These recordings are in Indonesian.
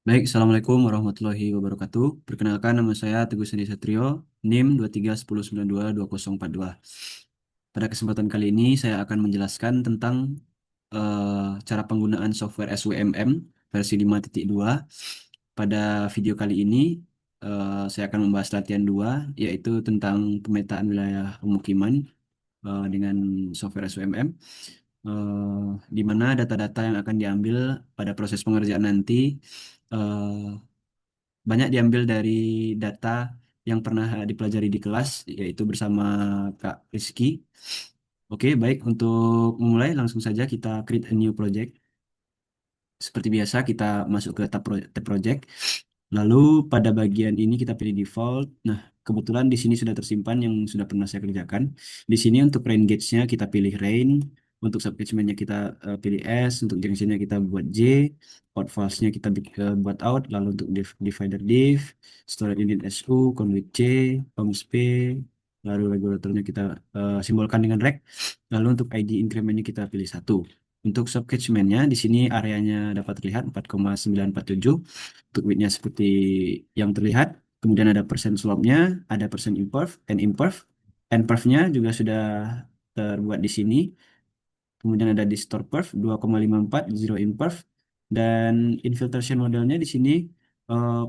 Baik, Assalamualaikum warahmatullahi wabarakatuh. Perkenalkan, nama saya Teguh Sandi Satrio, NIM 2310922042. Pada kesempatan kali ini, saya akan menjelaskan tentang cara penggunaan software SWMM versi 5.2. Pada video kali ini, saya akan membahas latihan 2, yaitu tentang pemetaan wilayah pemukiman dengan software SWMM, di mana data-data yang akan diambil pada proses pengerjaan nanti banyak diambil dari data yang pernah dipelajari di kelas, yaitu bersama Kak Rizky. Oke, baik. Untuk memulai, langsung saja kita create a new project. Seperti biasa, kita masuk ke tab project. Lalu pada bagian ini kita pilih default. Nah, kebetulan di sini sudah tersimpan yang sudah pernah saya kerjakan. Di sini untuk rain gauge-nya kita pilih rain. Untuk subcatchment-nya kita pilih S. Untuk junction-nya kita buat J. Out false-nya kita buat out. Lalu untuk divider div, storage unit SU, conduit C, pumps P. Lalu regulatornya kita simbolkan dengan rect. Lalu untuk ID increment-nya kita pilih satu. Untuk subcatchment-nya di sini areanya dapat terlihat 4,947. Untuk width-nya seperti yang terlihat. Kemudian ada persen slope-nya, ada persen imperv, and imperv. And perv-nya juga sudah terbuat di sini. Kemudian ada distort perv 2,54, zero imperv. Dan infiltration modelnya di sini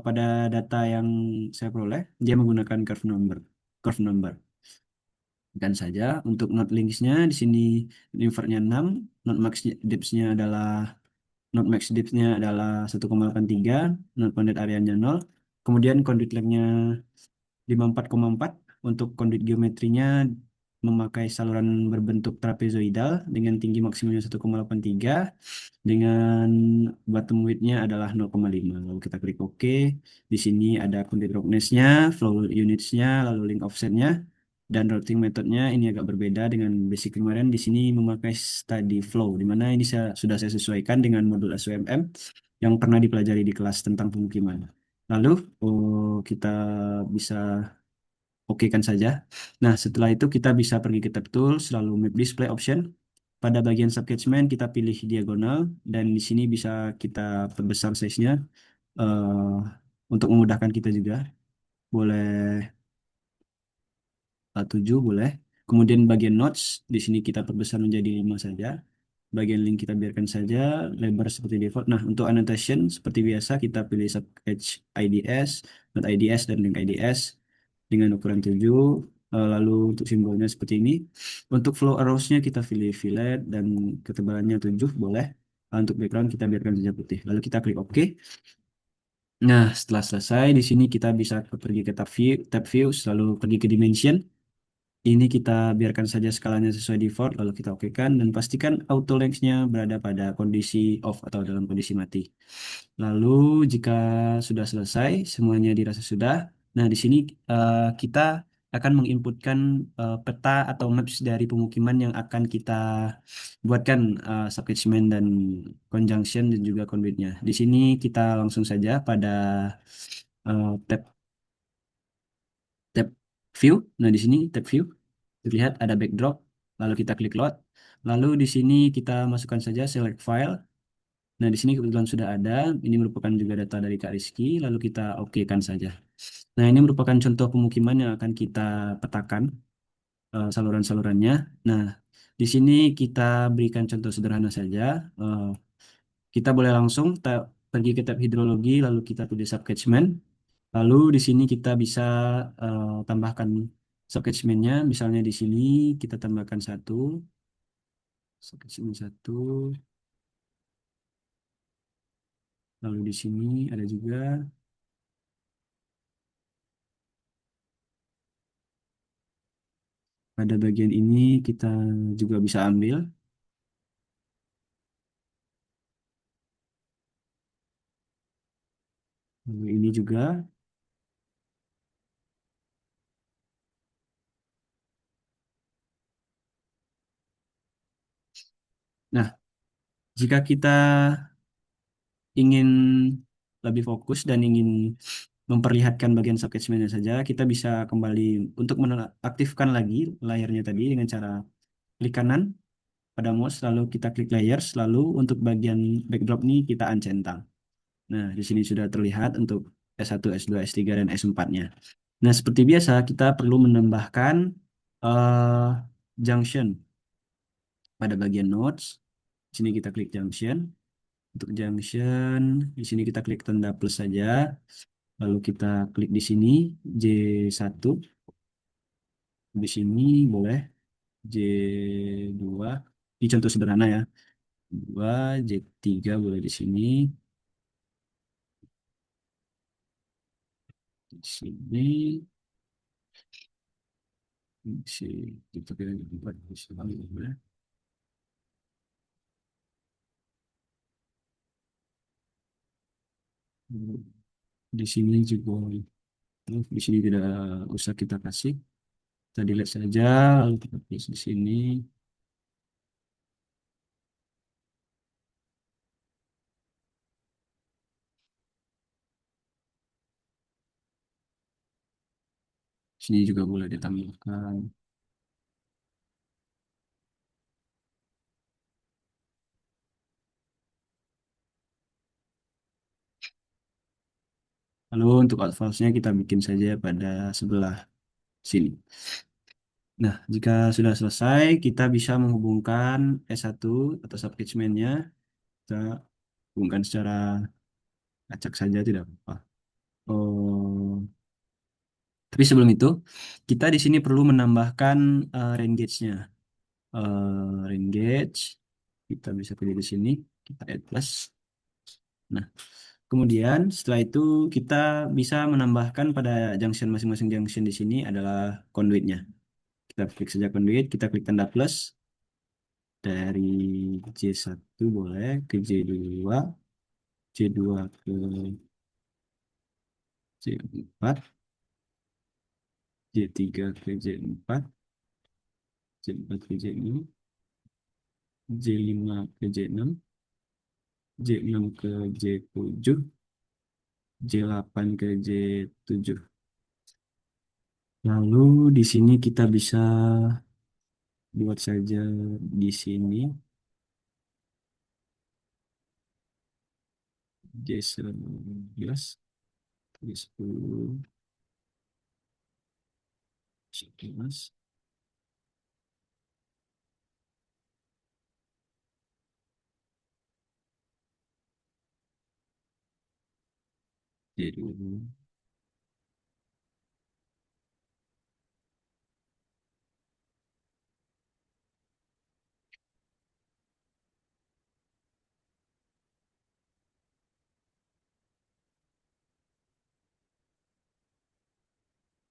pada data yang saya peroleh, dia menggunakan curve number. Curve number. Dan saja untuk node links-nya di sini invertnya 6, node max depth-nya adalah Node max depth-nya adalah 1,83, node conduit area-nya 0, kemudian conduit length-nya 54,4. Untuk conduit geometrinya memakai saluran berbentuk trapezoidal dengan tinggi maksimumnya 1,83, dengan bottom width-nya adalah 0,5. Lalu kita klik OK. Di sini ada conduit roughness-nya, flow units-nya, lalu link offset-nya, dan routing methodnya ini agak berbeda dengan basic kemarin. Di sini memakai study flow, di mana ini sudah saya sesuaikan dengan modul SWMM yang pernah dipelajari di kelas tentang pemukiman. Lalu kita bisa oke kan saja. Nah, setelah itu kita bisa pergi ke tab tools, lalu map display option. Pada bagian subcatchment kita pilih diagonal, dan di sini bisa kita perbesar size-nya eh, untuk memudahkan kita juga. Boleh 7 boleh. Kemudian bagian notes di sini kita perbesar menjadi 5 saja. Bagian link kita biarkan saja lebar seperti default. Nah, untuk annotation seperti biasa kita pilih subcatch IDS, not IDS, dan link IDS dengan ukuran 7. Lalu untuk simbolnya seperti ini. Untuk flow arrows-nya kita pilih fillet dan ketebalannya 7 boleh. Untuk background kita biarkan saja putih. Lalu kita klik OK. Nah, setelah selesai di sini kita bisa pergi ke tab views, lalu pergi ke dimension. Ini kita biarkan saja skalanya sesuai default, lalu kita okekan dan pastikan auto length-nya berada pada kondisi off atau dalam kondisi mati. Lalu jika sudah selesai, semuanya dirasa sudah. Nah, di sini kita akan menginputkan peta atau maps dari pemukiman yang akan kita buatkan subcatchment dan conjunction dan juga conduitnya. Di sini kita langsung saja pada tab view. Nah, di sini tab view terlihat ada backdrop. Lalu kita klik load. Lalu di sini kita masukkan saja select file. Nah, di sini kebetulan sudah ada. Ini merupakan juga data dari Kak Rizky. Lalu kita okekan saja. Nah, ini merupakan contoh pemukiman yang akan kita petakan saluran-salurannya. Nah, di sini kita berikan contoh sederhana saja. Eh, kita boleh langsung pergi ke tab hidrologi, lalu kita pilih subcatchment. Lalu di sini kita bisa tambahkan subcatchment-nya. Misalnya di sini kita tambahkan satu, subcatchment satu. Lalu di sini ada juga pada bagian ini kita juga bisa ambil. Lalu ini juga. Nah, jika kita ingin lebih fokus dan ingin memperlihatkan bagian subcatchment-nya saja, kita bisa kembali untuk menonaktifkan lagi layarnya tadi dengan cara klik kanan pada mouse, lalu kita klik layers, lalu untuk bagian backdrop ini kita uncentang. Nah, di sini sudah terlihat untuk S1, S2, S3, dan S4-nya. Nah, seperti biasa, kita perlu menambahkan eh, junction pada bagian nodes. Di sini kita klik junction. Untuk junction, di sini kita klik tanda plus saja. Lalu kita klik di sini J1. Di sini boleh J2. Ini contoh sederhana ya. 2, J3 boleh di sini. Di sini. Si kita pilih tempat di sini boleh. Di sini juga di sini tidak usah kita kasih. Kita delete saja. Lalu kita tulis di sini. Sini juga boleh ditambahkan. Lalu untuk advance-nya kita bikin saja pada sebelah sini. Nah, jika sudah selesai, kita bisa menghubungkan S1 atau subcatchment-nya. Kita hubungkan secara acak saja, tidak apa-apa. Oh, tapi sebelum itu, kita di sini perlu menambahkan rain gauge-nya. Rain gauge, kita bisa pilih di sini, kita add plus. Nah, kemudian setelah itu kita bisa menambahkan pada junction masing-masing junction di sini adalah conduitnya. Kita klik saja conduit, kita klik tanda plus dari J1 boleh ke J2, J2 ke J4, J3 ke J4, J4 ke J6, J5 ke J6, J6 ke J7, J8 ke J7. Lalu di sini kita bisa buat saja di sini J11, J10, 11, J20.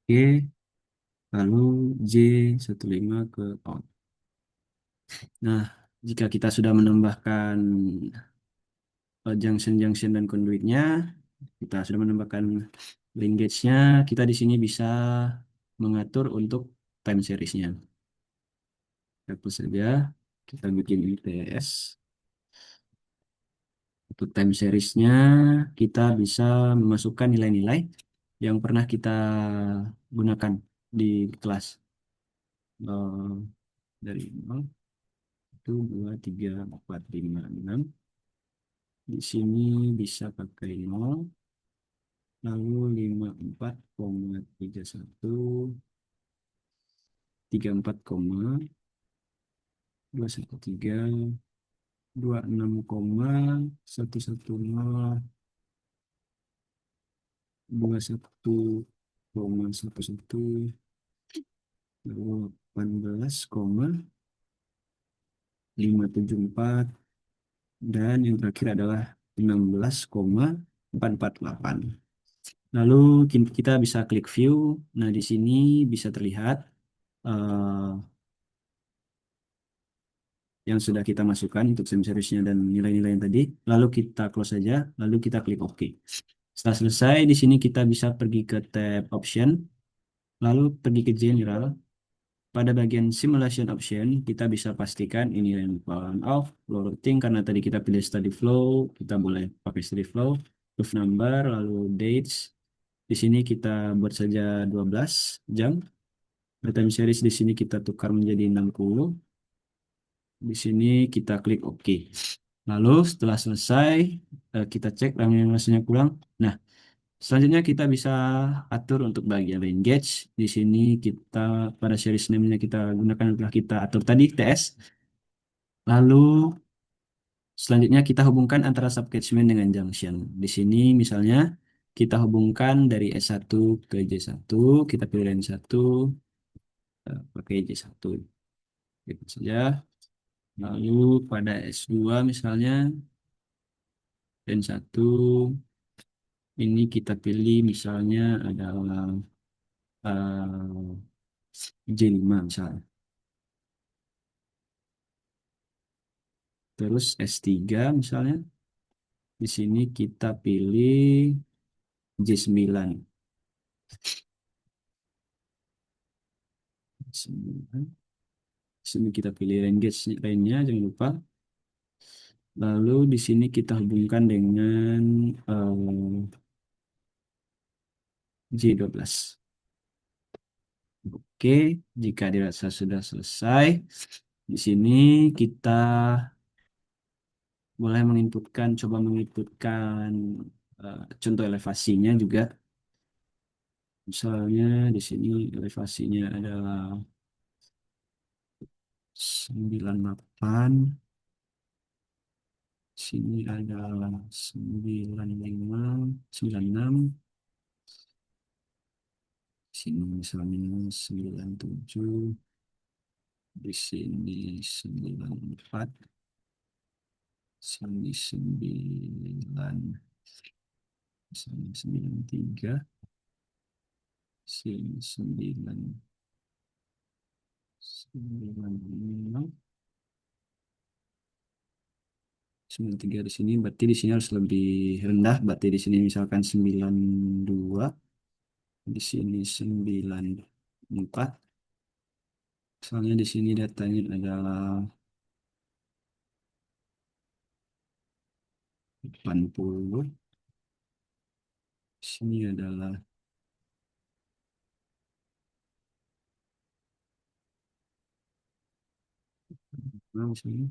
Oke, lalu J15 ke out. Nah, jika kita sudah menambahkan junction-junction dan conduitnya, kita sudah menambahkan linkage-nya, kita di sini bisa mengatur untuk time series-nya. Hapus saja, kita bikin ITS. Untuk time series-nya, kita bisa memasukkan nilai-nilai yang pernah kita gunakan di kelas. Eh, dari 0, 1, 2, 3, 4, 5, 6. Di sini bisa pakai 0, lalu 54,31, 34,213, 26,110, 21,11, lalu 18,574, dan yang terakhir adalah 16,448. Lalu kita bisa klik view. Nah, di sini bisa terlihat eh, yang sudah kita masukkan untuk sim seriesnya dan nilai-nilai yang tadi. Lalu kita close saja, lalu kita klik OK. Setelah selesai, di sini kita bisa pergi ke tab option, lalu pergi ke general. Pada bagian simulation option, kita bisa pastikan ini random on off, flow routing, karena tadi kita pilih study flow, kita boleh pakai study flow, proof number, lalu dates. Di sini kita buat saja 12 jam. Time series di sini kita tukar menjadi 60. Di sini kita klik OK. Lalu setelah selesai, kita cek laminasinya kurang. Nah, selanjutnya kita bisa atur untuk bagian range gauge. Di sini kita pada series name-nya kita gunakan adalah kita atur tadi TS. Lalu selanjutnya kita hubungkan antara subcatchment dengan junction. Di sini misalnya kita hubungkan dari S1 ke J1, kita pilih range 1, pakai J1. Gitu saja. Lalu pada S2 misalnya range 1 ini kita pilih misalnya adalah J5 misalnya. Terus S3 misalnya di sini kita pilih J9. 9. Di sini kita pilih range lainnya jangan lupa. Lalu di sini kita hubungkan dengan J12. Oke, jika dirasa sudah selesai, di sini kita boleh menginputkan, coba menginputkan contoh elevasinya juga. Misalnya di sini elevasinya adalah 98, sini adalah 95, 96, sini misalnya 97, di sini 94, sini 9, misalnya 93, sini 9, 96, 93 di sini, berarti di sini harus lebih rendah, berarti di sini misalkan 92, di sini 94. Soalnya di sini datanya adalah 80. Di sini adalah misalnya,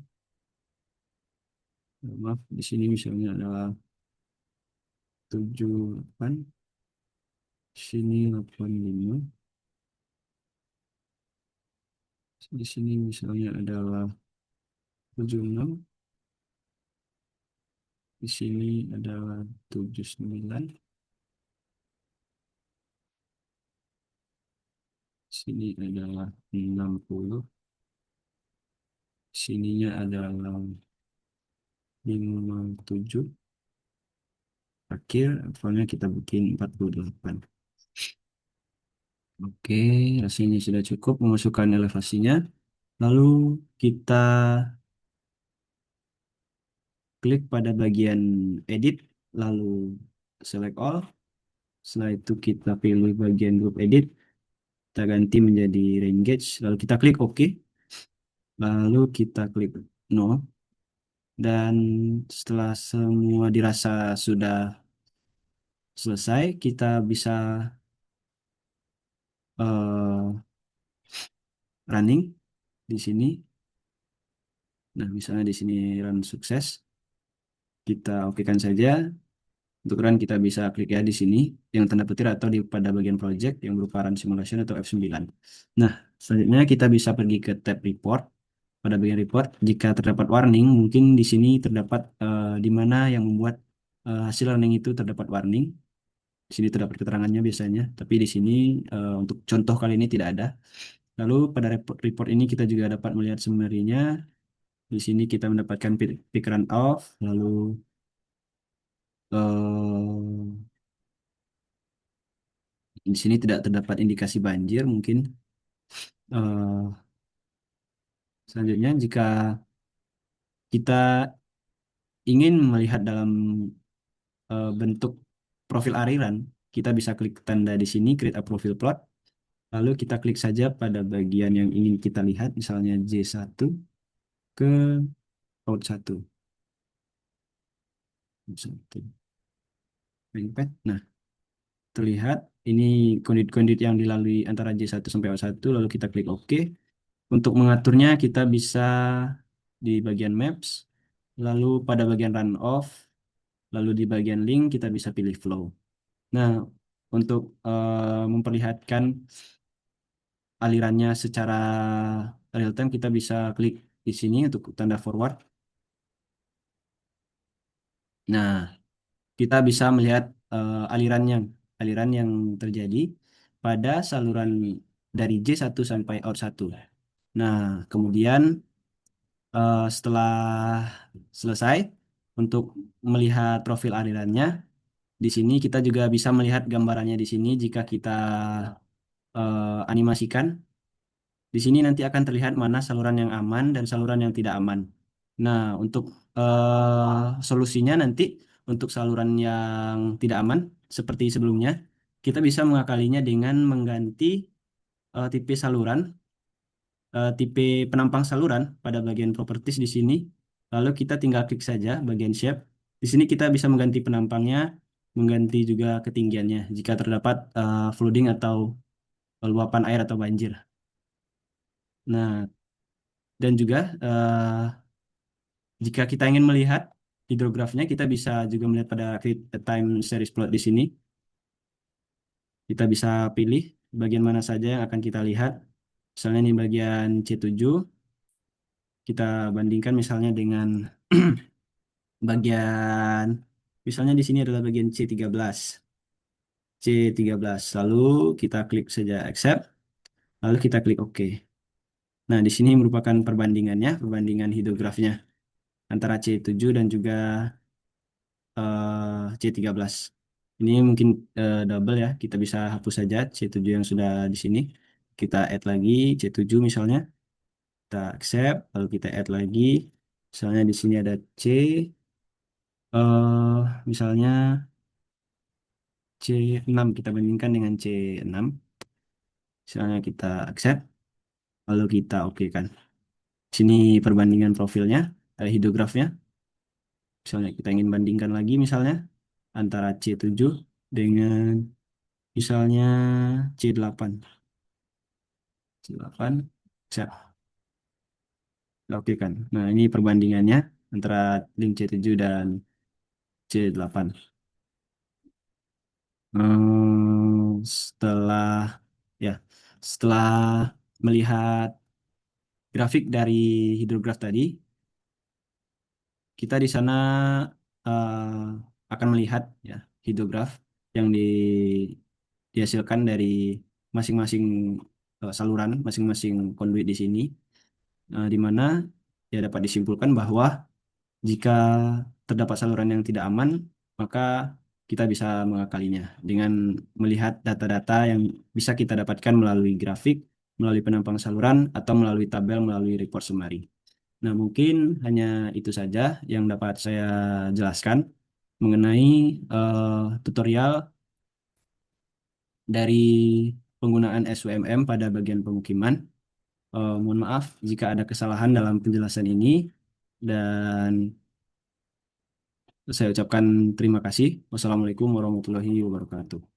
maaf, di sini misalnya adalah 78, di sini 85, di sini misalnya adalah 76, di sini adalah 79, di sini adalah 60, sininya adalah 57, akhir levelnya kita bikin 48. Oke, rasanya sudah cukup memasukkan elevasinya. Lalu kita klik pada bagian edit, lalu select all. Setelah itu kita pilih bagian group edit, kita ganti menjadi range gauge, lalu kita klik OK, lalu kita klik no. Dan setelah semua dirasa sudah selesai, kita bisa eh, running di sini. Nah, misalnya di sini run sukses, kita okekan saja. Untuk run kita bisa klik ya di sini yang tanda petir atau di pada bagian project yang berupa run simulation atau F9. Nah, selanjutnya kita bisa pergi ke tab report. Pada bagian report, jika terdapat warning, mungkin di sini terdapat di mana yang membuat hasil running itu terdapat warning. Di sini terdapat keterangannya biasanya, tapi di sini untuk contoh kali ini tidak ada. Lalu pada report ini kita juga dapat melihat summary-nya. Di sini kita mendapatkan peak run off, lalu di sini tidak terdapat indikasi banjir mungkin. Eh, Selanjutnya, jika kita ingin melihat dalam bentuk profil aliran, kita bisa klik tanda di sini, create a profile plot. Lalu kita klik saja pada bagian yang ingin kita lihat, misalnya J1 ke Route 1. Satu. Ringpad. Nah, terlihat ini kondit-kondit yang dilalui antara J1 sampai O1, lalu kita klik OK. Untuk mengaturnya, kita bisa di bagian Maps, lalu pada bagian runoff, lalu di bagian link kita bisa pilih flow. Nah, untuk memperlihatkan alirannya secara real time, kita bisa klik di sini untuk tanda forward. Nah, kita bisa melihat aliran yang terjadi pada saluran dari J1 sampai OR1. Nah, kemudian setelah selesai untuk melihat profil alirannya, di sini kita juga bisa melihat gambarannya di sini jika kita animasikan. Di sini nanti akan terlihat mana saluran yang aman dan saluran yang tidak aman. Nah, untuk solusinya nanti untuk saluran yang tidak aman seperti sebelumnya, kita bisa mengakalinya dengan mengganti tipe saluran, tipe penampang saluran pada bagian properties di sini. Lalu kita tinggal klik saja bagian shape. Di sini kita bisa mengganti penampangnya, mengganti juga ketinggiannya jika terdapat flooding atau luapan air atau banjir. Nah, dan juga jika kita ingin melihat hidrografnya, kita bisa juga melihat pada create a time series plot di sini. Kita bisa pilih bagian mana saja yang akan kita lihat. Misalnya ini bagian C7, kita bandingkan misalnya dengan bagian, misalnya di sini adalah bagian C13. C13. Lalu kita klik saja accept, lalu kita klik OK. Nah, di sini merupakan perbandingannya, perbandingan hidrografnya antara C7 dan juga C13. Ini mungkin double ya, kita bisa hapus saja C7 yang sudah di sini. Kita add lagi C7 misalnya, kita accept, lalu kita add lagi. Misalnya di sini ada C, misalnya C6, kita bandingkan dengan C6. Misalnya kita accept, lalu kita oke kan. Sini perbandingan profilnya, hidrografnya. Misalnya kita ingin bandingkan lagi misalnya antara C7 dengan misalnya C8. C8, siap. Oke kan. Nah, ini perbandingannya antara link C7 dan C8. Setelah ya, setelah melihat grafik dari hidrograf tadi, kita di sana akan melihat ya hidrograf yang dihasilkan dari masing-masing saluran, masing-masing konduit di sini, di mana ya dapat disimpulkan bahwa jika terdapat saluran yang tidak aman, maka kita bisa mengakalinya dengan melihat data-data yang bisa kita dapatkan melalui grafik, melalui penampang saluran, atau melalui tabel, melalui report summary. Nah, mungkin hanya itu saja yang dapat saya jelaskan mengenai tutorial dari penggunaan SWMM pada bagian pemukiman. Mohon maaf jika ada kesalahan dalam penjelasan ini, dan saya ucapkan terima kasih. Wassalamualaikum warahmatullahi wabarakatuh.